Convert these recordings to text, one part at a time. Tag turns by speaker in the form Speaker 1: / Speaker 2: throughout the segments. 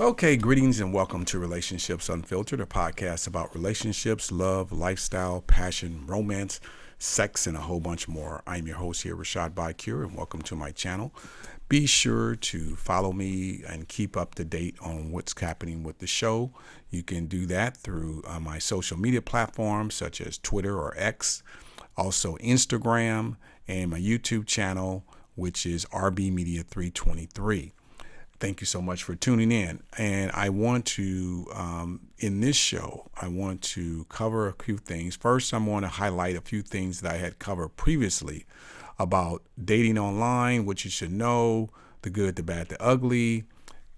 Speaker 1: Okay, greetings and welcome to Relationships Unfiltered, a podcast about relationships, love, lifestyle, passion, romance, sex, and a whole bunch more. I'm your host here, Rashad Bakir, and welcome to my channel. Be sure to follow me and keep up to date on what's happening with the show. You can do that through my social media platforms such as Twitter or X, also Instagram, and my YouTube channel, which is RB Media 323. Thank you so much for tuning in. And I want to, in this show, I want to cover a few things. First, I'm going to highlight a few things that I had covered previously about dating online, what you should know, the good, the bad, the ugly,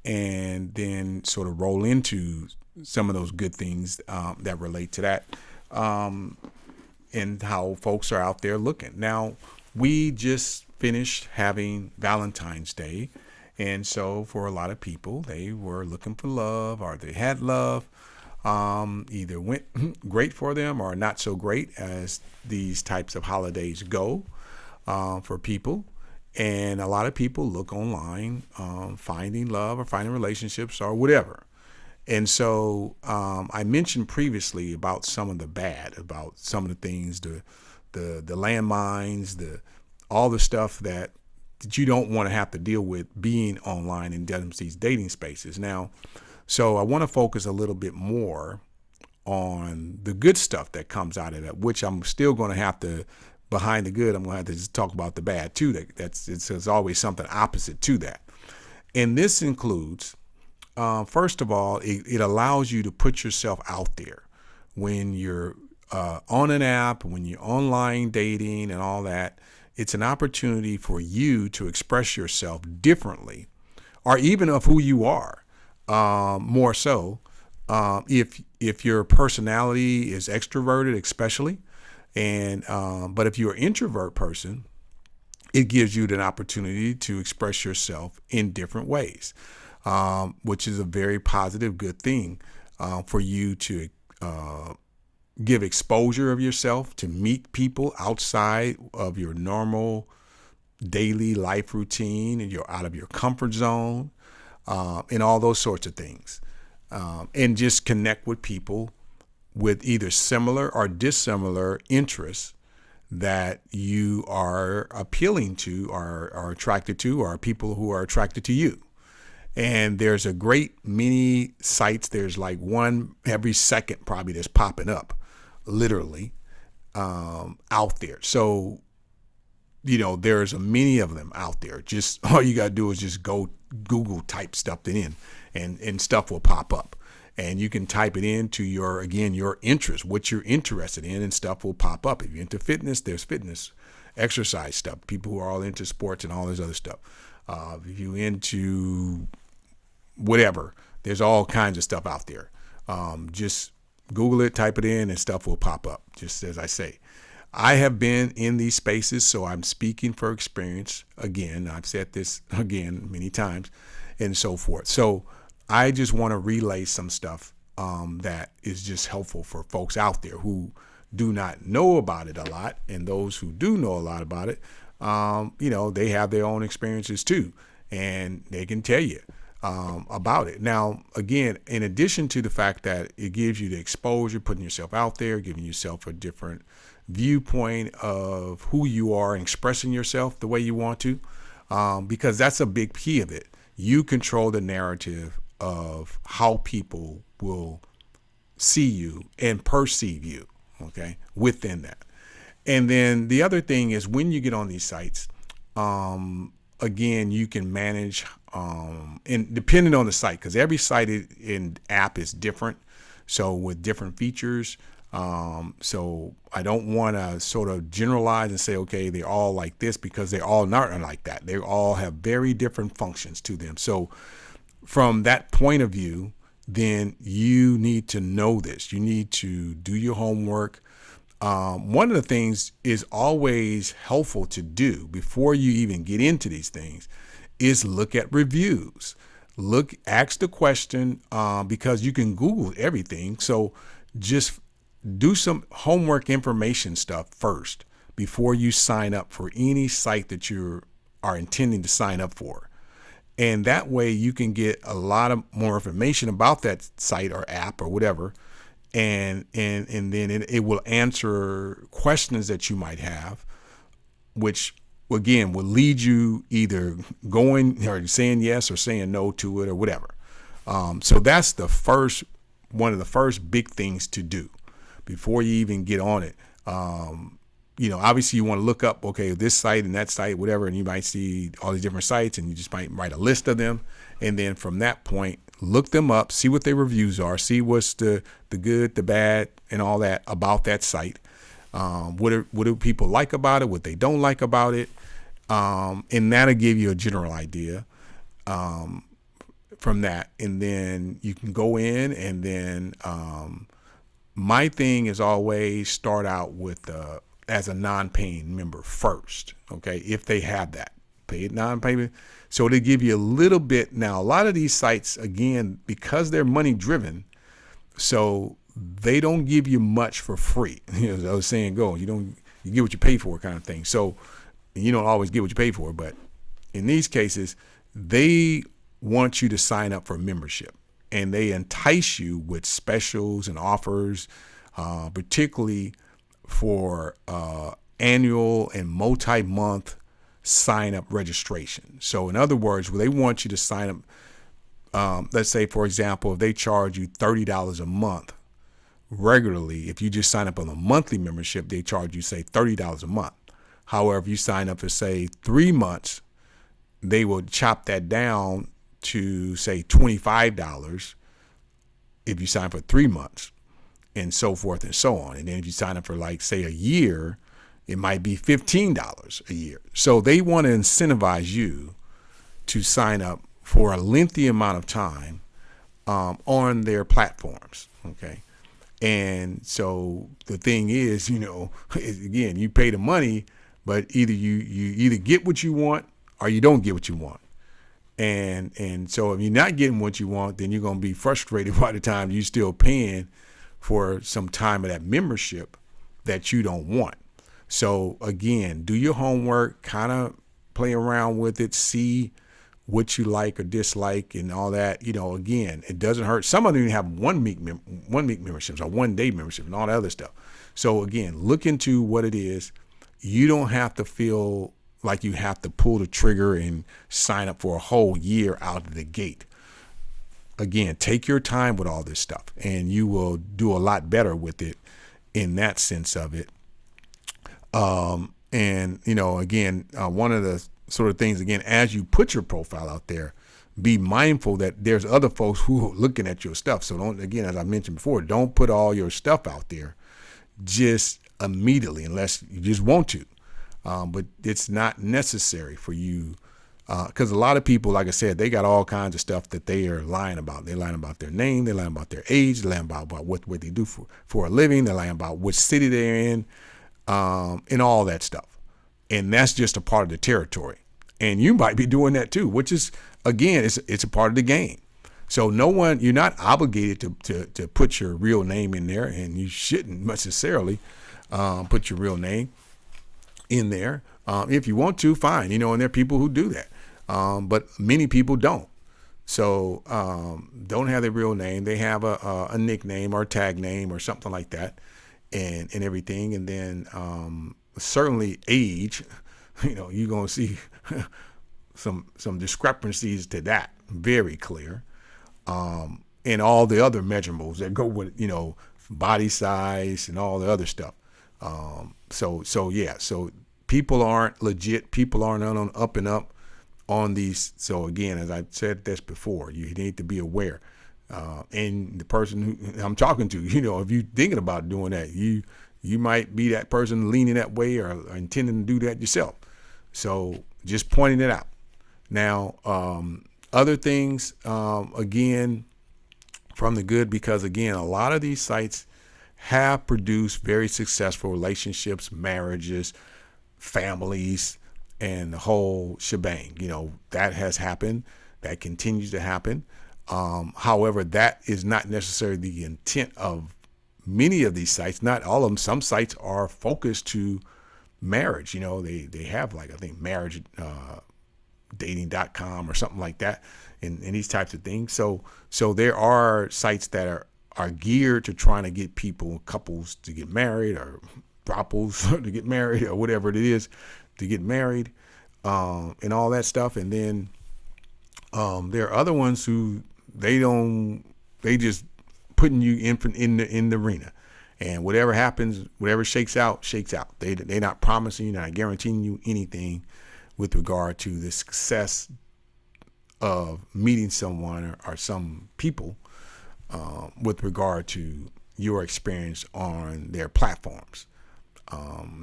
Speaker 1: and then sort of roll into some of those good things that relate to that and how folks are out there looking. Now, we just finished having Valentine's Day. And so for a lot of people, they were looking for love or they had love. Either went great for them or not so great, as these types of holidays go for people. And a lot of people look online, finding love or finding relationships or whatever. And so I mentioned previously about some of the bad, about some of the things, the landmines, all the stuff that you don't want to have to deal with being online in these dating spaces. Now, so I want to focus a little bit more on the good stuff that comes out of that, which I'm still going to have to, behind the good, I'm going to have to just talk about the bad too. There's always something opposite to that. And this includes, first of all, it allows you to put yourself out there when you're on an app, when you're online dating and all that. It's an opportunity for you to express yourself differently, or even of who you are, more so. If your personality is extroverted, especially, and but if you're an introvert person, it gives you an opportunity to express yourself in different ways, which is a very positive, good thing for you to give exposure of yourself, to meet people outside of your normal daily life routine, and you're out of your comfort zone, and all those sorts of things, and just connect with people with either similar or dissimilar interests that you are appealing to or are attracted to, or people who are attracted to you. And there's a great many sites. There's like one every second probably that's popping up, literally, out there. So, there's a many of them out there. Just all you got to do is just go Google, type stuff in, and stuff will pop up. And you can type it into your interest, what you're interested in, and stuff will pop up. If you're into fitness, there's fitness, exercise stuff, people who are all into sports and all this other stuff. If you're into whatever, there's all kinds of stuff out there. Just Google it, type it in, and stuff will pop up, just as I say. I have been in these spaces, so I'm speaking for experience. Again, I've said this again many times and so forth. So I just want to relay some stuff that is just helpful for folks out there who do not know about it a lot, and those who do know a lot about it, they have their own experiences too, and they can tell you about it. Now, again, in addition to the fact that it gives you the exposure, putting yourself out there, giving yourself a different viewpoint of who you are and expressing yourself the way you want to, because that's a big key of it. You control the narrative of how people will see you and perceive you, okay, within that. And then the other thing is, when you get on these sites, again, you can manage, and depending on the site, because every site in app is different, so with different features. So I don't want to sort of generalize and say, okay, they're all like this, because they're all not like that. They all have very different functions to them. So from that point of view, then you need to know this. You need to do your homework. One of the things is always helpful to do before you even get into these things is look at reviews. Ask the question, because you can Google everything. So just do some homework information stuff first before you sign up for any site that you are intending to sign up for. And that way you can get a lot of more information about that site or app or whatever. And then it will answer questions that you might have, which again will lead you either going or saying yes or saying no to it or whatever. So that's one of the first big things to do before you even get on it. Obviously you want to look up, okay, this site and that site, whatever, and you might see all these different sites and you just might write a list of them. And then from that point, look them up, see what their reviews are, see what's the good, the bad, and all that about that site. What do people like about it, what they don't like about it. And that'll give you a general idea from that. And then you can go in and then my thing is always start out with as a non-paying member first, okay, if they have that paid non-payment. So they give you a little bit. Now, a lot of these sites, again, because they're money driven, so they don't give you much for free. As I was saying, you get what you pay for kind of thing. So you don't always get what you pay for, but in these cases, they want you to sign up for membership, and they entice you with specials and offers, particularly for annual and multi-month sign-up registration. So in other words, they want you to sign up. Let's say, for example, if they charge you $30 a month regularly, if you just sign up on a monthly membership, they charge you, say, $30 a month. However, if you sign up for, say, 3 months, they will chop that down to, say, $25 if you sign for 3 months, and so forth and so on. And then if you sign up for, like, say, a year, it might be $15 a year. So they want to incentivize you to sign up for a lengthy amount of time on their platforms, okay? And so the thing is, again, you pay the money, but either you either get what you want or you don't get what you want. And so if you're not getting what you want, then you're going to be frustrated by the time you're still paying for some time of that membership that you don't want. So again, do your homework, kind of play around with it, see what you like or dislike and all that. Again, it doesn't hurt. Some of them have 1 week memberships or 1 day membership and all that other stuff. So again, look into what it is. You don't have to feel like you have to pull the trigger and sign up for a whole year out of the gate. Again, take your time with all this stuff and you will do a lot better with it in that sense of it. Again, one of the sort of things, again, as you put your profile out there, be mindful that there's other folks who are looking at your stuff. So don't, again, as I mentioned before, don't put all your stuff out there just immediately unless you just want to. But it's not necessary for you because a lot of people, like I said, they got all kinds of stuff that they are lying about. They're lying about their name. They're lying about their age. They're lying about what they do for a living. They're lying about which city they're in, and all that stuff. And that's just a part of the territory. And you might be doing that too, which is, again, it's a part of the game. So you're not obligated to put your real name in there, and you shouldn't necessarily put your real name in there. If you want to, fine. And there are people who do that. But many people don't. So don't have their real name. They have a nickname or a tag name or something like that and everything. And then certainly age, you're going to see some discrepancies to that, very clear. And all the other measurables that go with, body size and all the other stuff. So people aren't legit. People aren't on up and up on these. So again, as I said this before, you need to be aware. And the person who I'm talking to, if you're thinking about doing that, you might be that person leaning that way or intending to do that yourself. So just pointing it out. Now, other things, again, from the good, because again, a lot of these sites have produced very successful relationships, marriages, families, and the whole shebang. That has happened. That continues to happen. However, that is not necessarily the intent of many of these sites. Not all of them. Some sites are focused to marriage. They have, like, I think marriage dating.com or something like that, and these types of things. So there are sites that are geared to trying to get couples to get married, or couples to get married, or whatever it is to get married, and all that stuff. And then there are other ones who they just putting you in the arena, and whatever happens, whatever shakes out. They're not promising you, not guaranteeing you anything with regard to the success of meeting someone or some people, with regard to your experience on their platforms.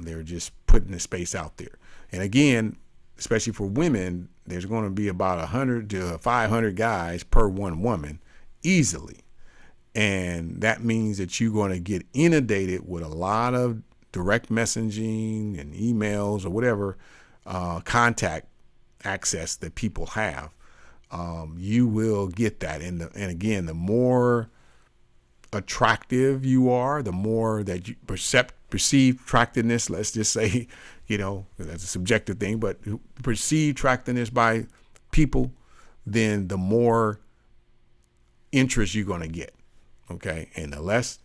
Speaker 1: They're just putting the space out there. And again, especially for women, there's going to be about 100 to 500 guys per one woman easily. And that means that you're going to get inundated with a lot of direct messaging and emails or whatever contact access that people have. You will get that. And again, the more attractive you are, the more that you perceive attractiveness, let's just say, that's a subjective thing, but perceived attractiveness by people, then the more interest you're going to get. Okay. And the less,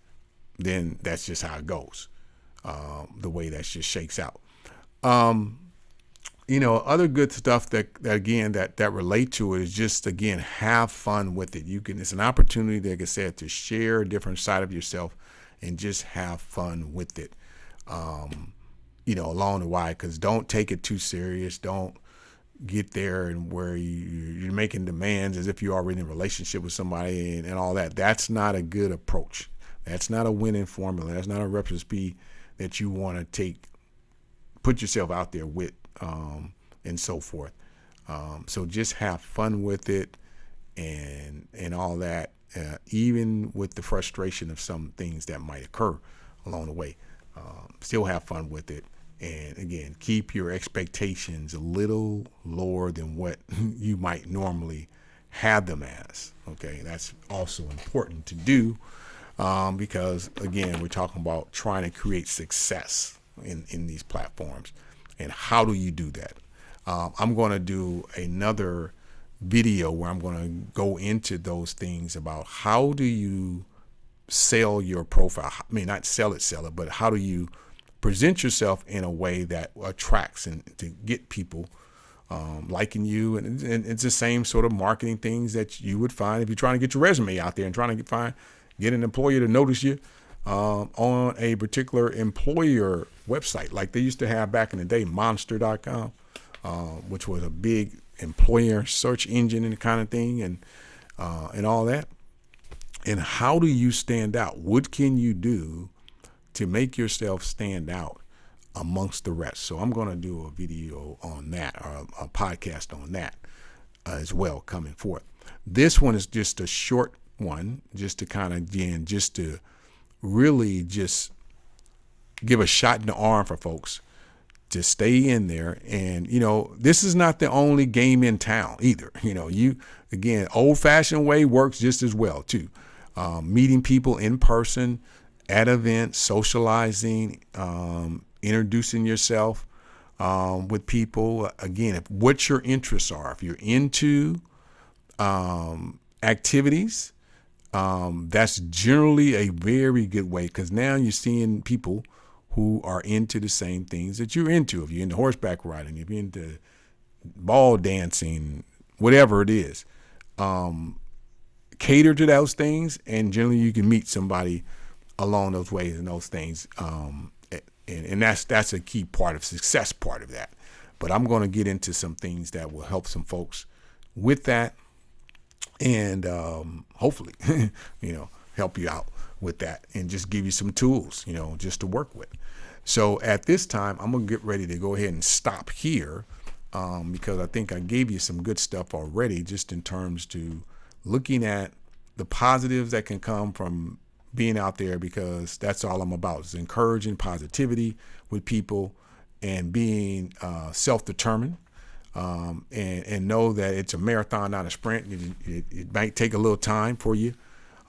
Speaker 1: then that's just how it goes. The way that just shakes out. Other good stuff that relate to it is just, again, have fun with it. It's an opportunity, like I said, to share a different side of yourself and just have fun with it. Along the way, because don't take it too serious. Don't get there and where you're making demands as if you're already in a relationship with somebody and all that. That's not a good approach. That's not a winning formula. That's not a recipe that you want to put yourself out there with, and so forth. So just have fun with it and all that, even with the frustration of some things that might occur along the way. Still have fun with it. And again, keep your expectations a little lower than what you might normally have them as. Okay, that's also important to do, because again, we're talking about trying to create success in these platforms. And how do you do that? I'm going to do another video where I'm going to go into those things about how do you sell your profile. I mean, not sell it, but how do you present yourself in a way that attracts and to get people liking you. And it's the same sort of marketing things that you would find if you're trying to get your resume out there and trying to get an employer to notice you on a particular employer website, like they used to have back in the day, monster.com, which was a big employer search engine and kind of thing, and all that. And how do you stand out? What can you do to make yourself stand out amongst the rest? So I'm going to do a video on that, or a podcast on that as well coming forth. This one is just a short one, just to kind of, again, just to really just give a shot in the arm for folks to stay in there. And, this is not the only game in town either. Again, old fashioned way works just as well too. Meeting people in person at events, socializing, introducing yourself with people. Again, what your interests are. If you're into activities, that's generally a very good way, because now you're seeing people who are into the same things that you're into. If you're into horseback riding, if you're into ball dancing, whatever it is, cater to those things, and generally you can meet somebody along those ways and those things. And that's a key part of success, part of that. But I'm going to get into some things that will help some folks with that, and hopefully, help you out with that and just give you some tools, just to work with. So at this time, I'm going to get ready to go ahead and stop here, because I think I gave you some good stuff already, just in terms to looking at the positives that can come from being out there, because that's all I'm about, is encouraging positivity with people and being self-determined, and know that it's a marathon, not a sprint. It might take a little time for you,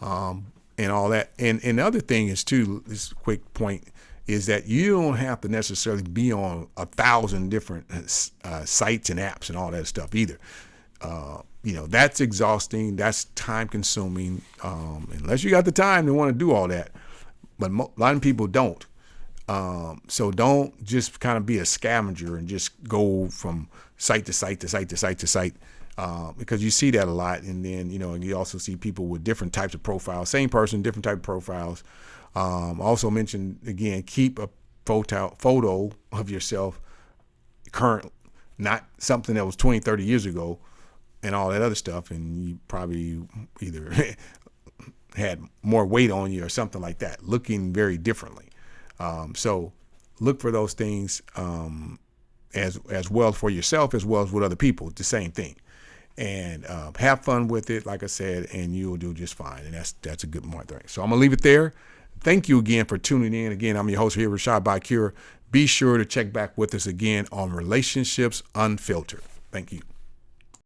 Speaker 1: and all that. And the other thing is too, this quick point is that you don't have to necessarily be on 1,000 different sites and apps and all that stuff either. That's exhausting. That's time consuming. Unless you got the time to want to do all that, but a lot of people don't. So don't just kind of be a scavenger and just go from site to site to site to site to site, because you see that a lot. And then, and you also see people with different types of profiles, same person, different type of profiles. Also mentioned again, keep a photo of yourself current, not something that was 20, 30 years ago and all that other stuff. And you probably either had more weight on you or something like that, looking very differently. So look for those things as well for yourself as well as with other people. It's the same thing. And have fun with it, like I said, and you'll do just fine. And that's a good point there. So I'm going to leave it there. Thank you again for tuning in. Again, I'm your host here, Rashad Bakir. Be sure to check back with us again on Relationships Unfiltered. Thank you.